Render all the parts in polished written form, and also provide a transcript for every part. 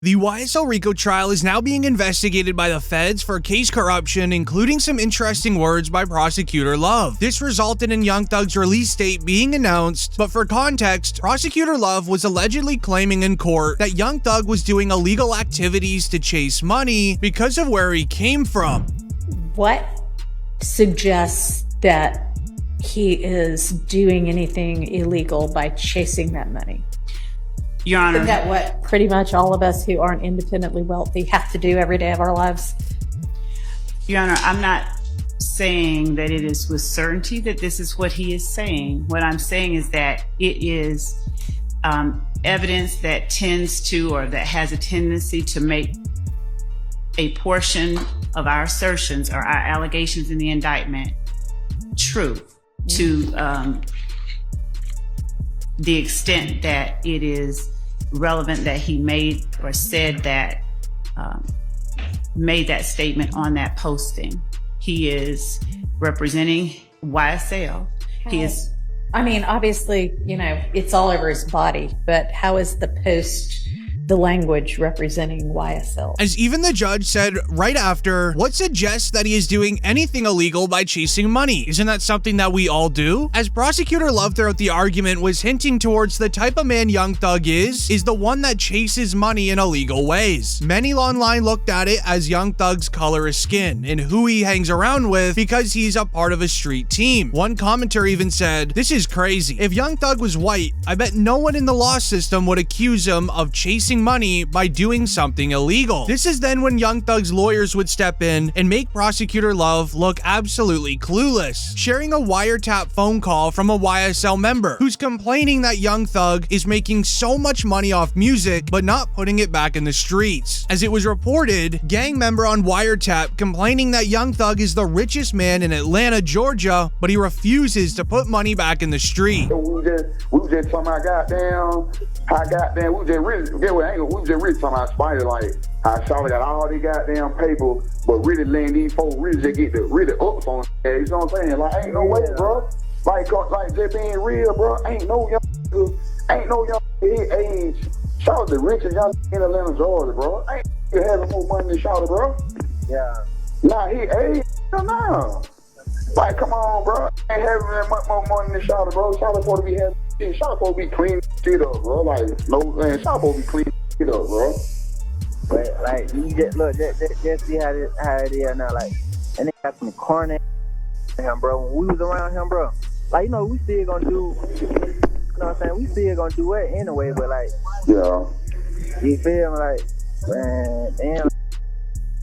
The YSL RICO trial is now being investigated by the feds for case corruption, including some interesting words by Prosecutor Love. This resulted in Young Thug's release date being announced, but for context, Prosecutor Love was allegedly claiming in court that Young Thug was doing illegal activities to chase money because of where he came from. What suggests that he is doing anything illegal by chasing that money? Your Honor. Isn't that what pretty much all of us who aren't independently wealthy have to do every day of our lives? Your Honor, I'm not saying that it is with certainty that this is what he is saying. What I'm saying is that it is evidence that tends to, or that has a tendency to make a portion of our assertions or our allegations in the indictment true to the extent that it is relevant that he made or said that, made that statement on that posting. He is representing YSL. He is. I mean, obviously, you know, it's all over his body, but how is the post, the language representing YSL? As even the judge said right after, what suggests that he is doing anything illegal by chasing money? Isn't that something that we all do? As Prosecutor Love throughout the argument was hinting towards the type of man Young Thug is the one that chases money in illegal ways. Many online looked at it as Young Thug's color of skin and who he hangs around with because he's a part of a street team. One commenter even said, "This is crazy. If Young Thug was white, I bet no one in the law system would accuse him of chasing money by doing something illegal." This is then when Young Thug's lawyers would step in and make Prosecutor Love look absolutely clueless, sharing a wiretap phone call from a YSL member who's complaining that Young Thug is making so much money off music but not putting it back in the streets. As it was reported, gang member on wiretap complaining that Young Thug is the richest man in Atlanta, Georgia, but he refuses to put money back in the street. We was just talking about goddamn, we was just really, we was just really talking about Spider, like how Charlotte got all these goddamn paper, but really letting these folks really just get the really ups on it. You know what I'm saying? Like, ain't no way, bro. Like just being real, bro. Ain't no young his age. Charlotte the richest young in Atlanta, Georgia, bro. Ain't you having more money than Charlotte, bro? Yeah. Nah, he age. No. Like, come on, bro. Ain't having that much more money than Charlotte, bro. Charlotte supposed to be having shit. Charlotte supposed to be clean shit up, bro. Like, no, man. Charlotte supposed to be clean shit up, bro. But, like, you just look, just see how it is now. Like, and they got some corny him, bro. When we was around him, bro, like, you know, we still gonna do, you know what I'm saying? We still gonna do it anyway, but, like, yeah. You feel me? Like, man, damn.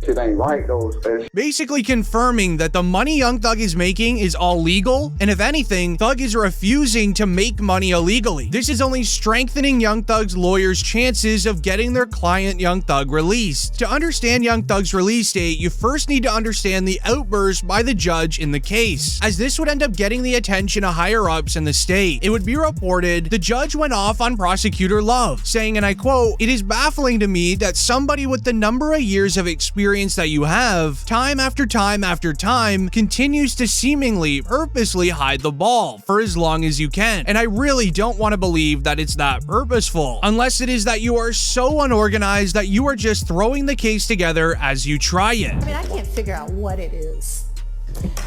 It ain't right though. Basically confirming that the money Young Thug is making is all legal, and if anything, Thug is refusing to make money illegally. This is only strengthening Young Thug's lawyers' chances of getting their client Young Thug released. To understand Young Thug's release date, you first need to understand the outburst by the judge in the case, as this would end up getting the attention of higher-ups in the state. It would be reported the judge went off on Prosecutor Love, saying, and I quote, "It is baffling to me that somebody with the number of years of experience that you have, time after time after time, continues to seemingly purposely hide the ball for as long as you can. And I really don't want to believe that it's that purposeful, unless it is that you are so unorganized that you are just throwing the case together as you try it." I mean, I can't figure out what it is.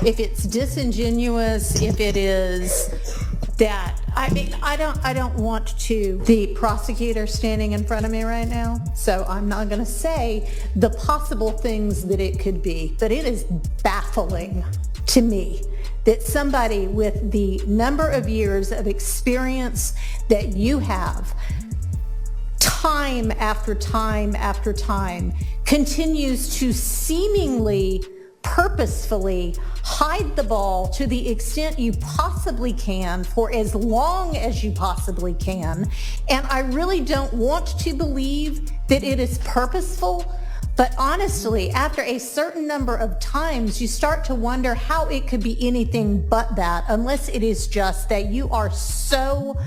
If it's disingenuous, if it is that, I mean, I don't want to, the prosecutor standing in front of me right now, so I'm not going to say the possible things that it could be, but it is baffling to me that somebody with the number of years of experience that you have, time after time after time, continues to seemingly purposefully hide the ball to the extent you possibly can for as long as you possibly can. And I really don't want to believe that it is purposeful, but honestly, after a certain number of times, you start to wonder how it could be anything but that, unless it is just that you are so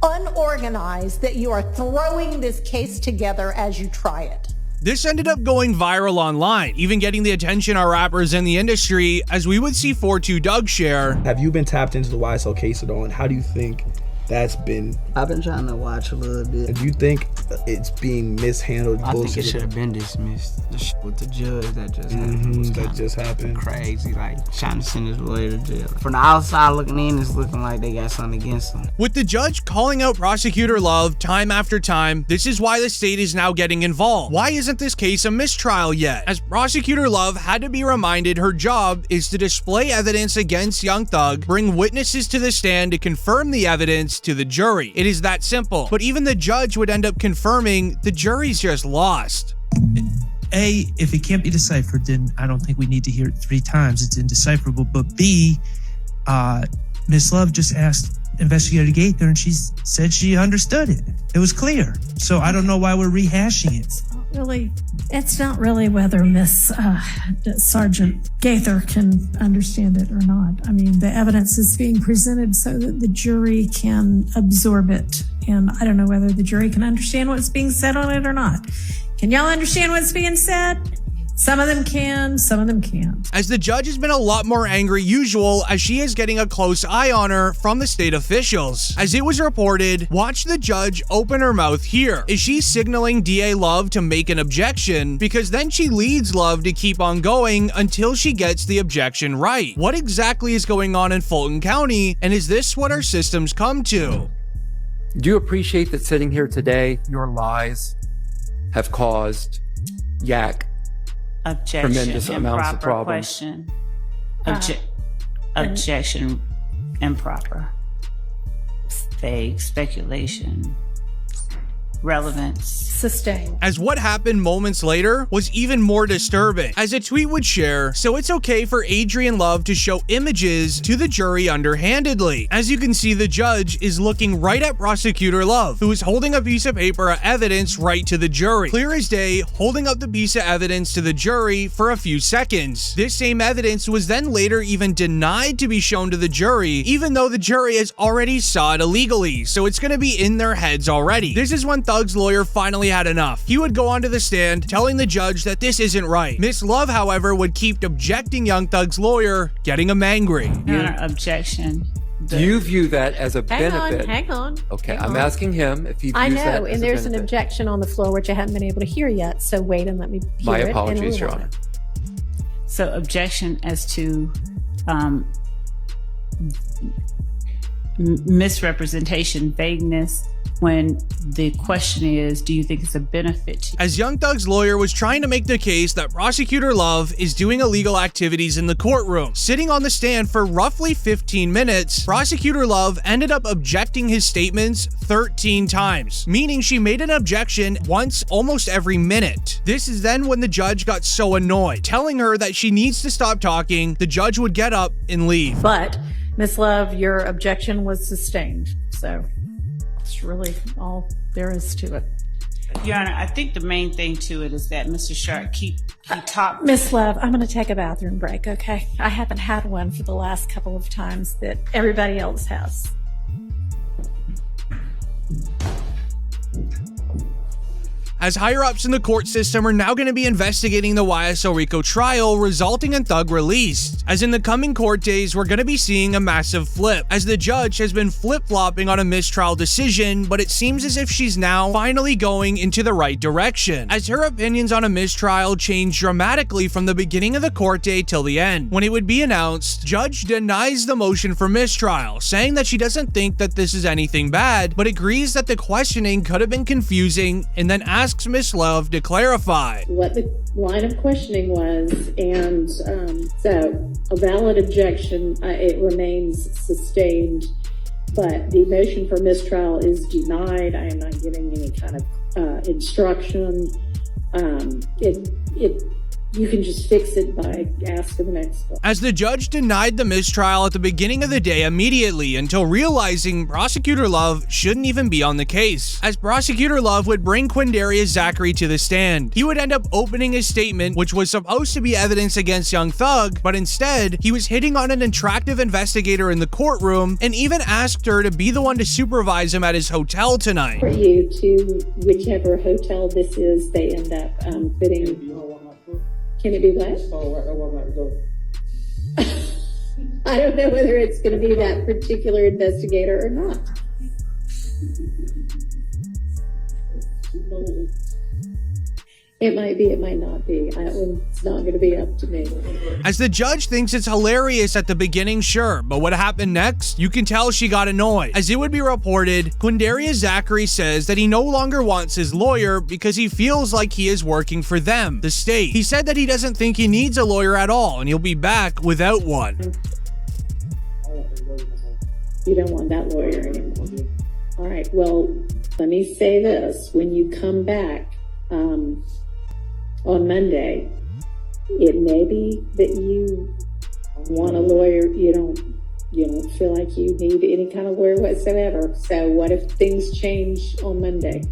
unorganized that you are throwing this case together as you try it. This ended up going viral online, even getting the attention of rappers in the industry, as we would see 42 Doug share. Have you been tapped into the YSL case at all, and how do you think That's been. I've been trying to watch a little bit. Do you think it's being mishandled? I think it should have been dismissed. The shit with the judge that just happened. That just happened. Crazy, like trying to send his lawyer to jail. From the outside looking in, it's looking like they got something against him. With the judge calling out Prosecutor Love time after time, this is why the state is now getting involved. Why isn't this case a mistrial yet? As Prosecutor Love had to be reminded her job is to display evidence against Young Thug, bring witnesses to the stand to confirm the evidence to the jury. It is that simple. But even the judge would end up confirming the jury's just lost. A, if it can't be deciphered, then I don't think we need to hear it 3 times. It's indecipherable. But B, Ms. Love just asked Investigator Gaither, and she said she understood it. It was clear. So I don't know why we're rehashing it. It's not really whether Miss Sergeant Gaither can understand it or not. I mean, the evidence is being presented so that the jury can absorb it. And I don't know whether the jury can understand what's being said on it or not. Can y'all understand what's being said? Some of them can, some of them can't. As the judge has been a lot more angry usual as she is getting a close eye on her from the state officials. As it was reported, watch the judge open her mouth here. Is she signaling DA Love to make an objection? Because then she leads Love to keep on going until she gets the objection right. What exactly is going on in Fulton County, and is this what our systems come to? Do you appreciate that sitting here today, your lies have caused Yak tremendous amounts of problems? Question. Objection improper. Vague speculation. Relevance. Sustained. As what happened moments later was even more disturbing. As a tweet would share, so it's okay for Adrian Love to show images to the jury underhandedly. As you can see, the judge is looking right at Prosecutor Love, who is holding a piece of paper of evidence right to the jury. Clear as day, holding up the piece of evidence to the jury for a few seconds. This same evidence was then later even denied to be shown to the jury, even though the jury has already saw it illegally, so it's gonna be in their heads already. This is when Thug's lawyer finally had enough. He would go onto the stand telling the judge that this isn't right. Miss Love, however, would keep objecting Young Thug's lawyer, getting him angry. Objection. Do you view that as a benefit? Hang on. Okay, I'm asking him if he views I that know, as and a there's an benefit. objection on the floor, which I haven't been able to hear yet, so wait and let me hear My it. apologies, Your Honor. So objection as to misrepresentation, vagueness, when the question is, do you think it's a benefit to you? As Young Thug's lawyer was trying to make the case that Prosecutor Love is doing illegal activities in the courtroom, sitting on the stand for roughly 15 minutes, Prosecutor Love ended up objecting his statements 13 times, meaning she made an objection once almost every minute. This is then when the judge got so annoyed, telling her that she needs to stop talking. The judge would get up and leave. But, Miss Love, your objection was sustained, so that's really all there is to it. Your Honor, I think the main thing to it is that Mr. Sharp he talked. Miss Love, I'm going to take a bathroom break, okay? I haven't had one for the last couple of times that everybody else has. As higher-ups in the court system are now going to be investigating the YSL RICO trial, resulting in Thug released. As in the coming court days, we're going to be seeing a massive flip, as the judge has been flip-flopping on a mistrial decision, but it seems as if she's now finally going into the right direction, as her opinions on a mistrial change dramatically from the beginning of the court day till the end. When it would be announced, judge denies the motion for mistrial, saying that she doesn't think that this is anything bad, but agrees that the questioning could have been confusing, and then asks Miss Love to clarify what the line of questioning was, and so a valid objection, it remains sustained, but the motion for mistrial is denied. I am not giving any kind of instruction. You can just fix it by asking the next one. As the judge denied the mistrial at the beginning of the day immediately until realizing Prosecutor Love shouldn't even be on the case. As Prosecutor Love would bring Quindarius Zachary to the stand, he would end up opening his statement, which was supposed to be evidence against Young Thug, but instead, he was hitting on an attractive investigator in the courtroom and even asked her to be the one to supervise him at his hotel tonight. For you to whichever hotel this is, they end up putting. Can it be what? I don't know whether it's going to be that particular investigator or not. It might be, it might not be. It's not going to be up to me. As the judge thinks it's hilarious at the beginning, sure, but what happened next? You can tell she got annoyed. As it would be reported, Quindarius Zachary says that he no longer wants his lawyer because he feels like he is working for them, the state. He said that he doesn't think he needs a lawyer at all, and he'll be back without one. You don't want that lawyer anymore. All right, well, let me say this. When you come back on Monday, it may be that you want a lawyer. You don't feel like you need any kind of lawyer whatsoever. So what if things change on Monday?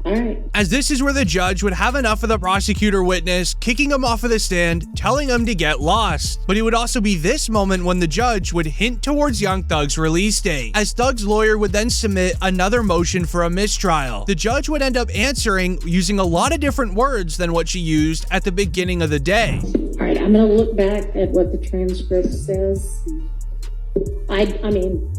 All right. As this is where the judge would have enough of the prosecutor witness, kicking him off of the stand, telling him to get lost. But it would also be this moment when the judge would hint towards Young Thug's release date, as Thug's lawyer would then submit another motion for a mistrial. The judge would end up answering using a lot of different words than what she used at the beginning of the day. All right, I'm going to look back at what the transcript says. I mean,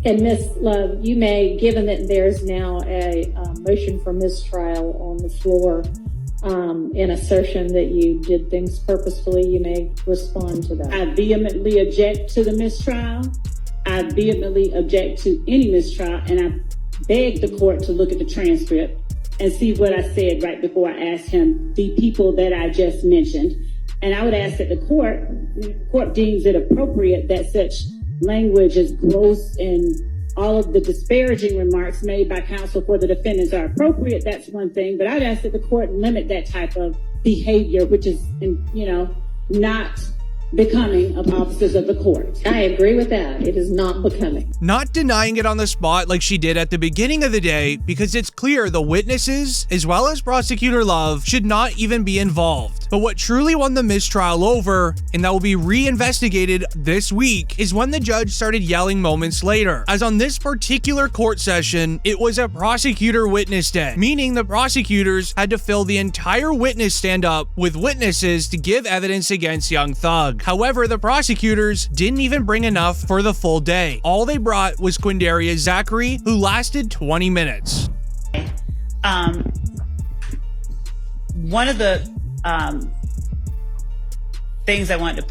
and Ms. Love, you may, given that there's now a motion for mistrial on the floor, in assertion that you did things purposefully, you may respond to that. I vehemently object to the mistrial. I vehemently object to any mistrial, and I beg the court to look at the transcript and see what I said right before I asked him the people that I just mentioned. And I would ask that the court deems it appropriate that such language is gross and all of the disparaging remarks made by counsel for the defendants are appropriate. That's one thing, but I'd ask that the court limit that type of behavior, which is, not becoming of officers of the court. I agree with that. It is not becoming. Not denying it on the spot like she did at the beginning of the day, because it's clear the witnesses, as well as Prosecutor Love, should not even be involved. But what truly won the mistrial over, and that will be re-investigated this week, is when the judge started yelling moments later. As on this particular court session, it was a prosecutor witness day, meaning the prosecutors had to fill the entire witness stand up with witnesses to give evidence against Young Thug. However, the prosecutors didn't even bring enough for the full day. All they brought was Quindarius Zachary, who lasted 20 minutes. One of the things I wanted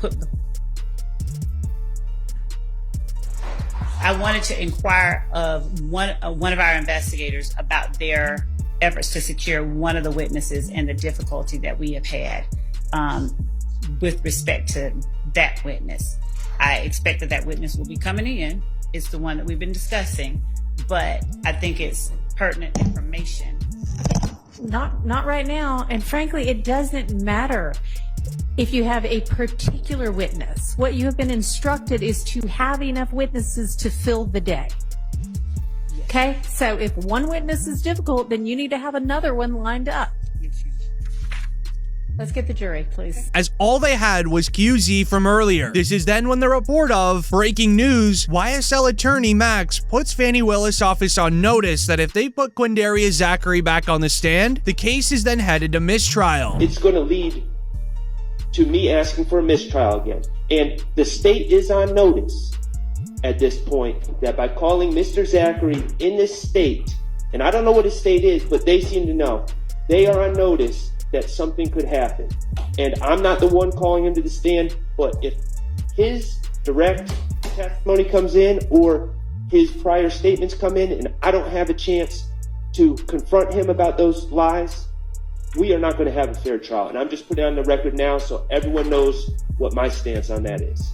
to inquire of one of our investigators about their efforts to secure one of the witnesses and the difficulty that we have had with respect to that witness. I expect that witness will be coming in. It's the one that we've been discussing, but I think it's pertinent information. Not right now, and frankly, it doesn't matter if you have a particular witness. What you have been instructed is to have enough witnesses to fill the day. Okay? So if one witness is difficult, then you need to have another one lined up. Let's get the jury, please. As all they had was QZ from earlier. This is then when the report of breaking news, YSL attorney Max puts Fani Willis' office on notice that if they put Quindarius Zachary back on the stand, the case is then headed to mistrial. It's going to lead to me asking for a mistrial again. And the state is on notice at this point that by calling Mr. Zachary in this state, and I don't know what his state is, but they seem to know, they are on notice that something could happen. And I'm not the one calling him to the stand, but if his direct testimony comes in or his prior statements come in and I don't have a chance to confront him about those lies, we are not going to have a fair trial. And I'm just putting it on the record now so everyone knows what my stance on that is.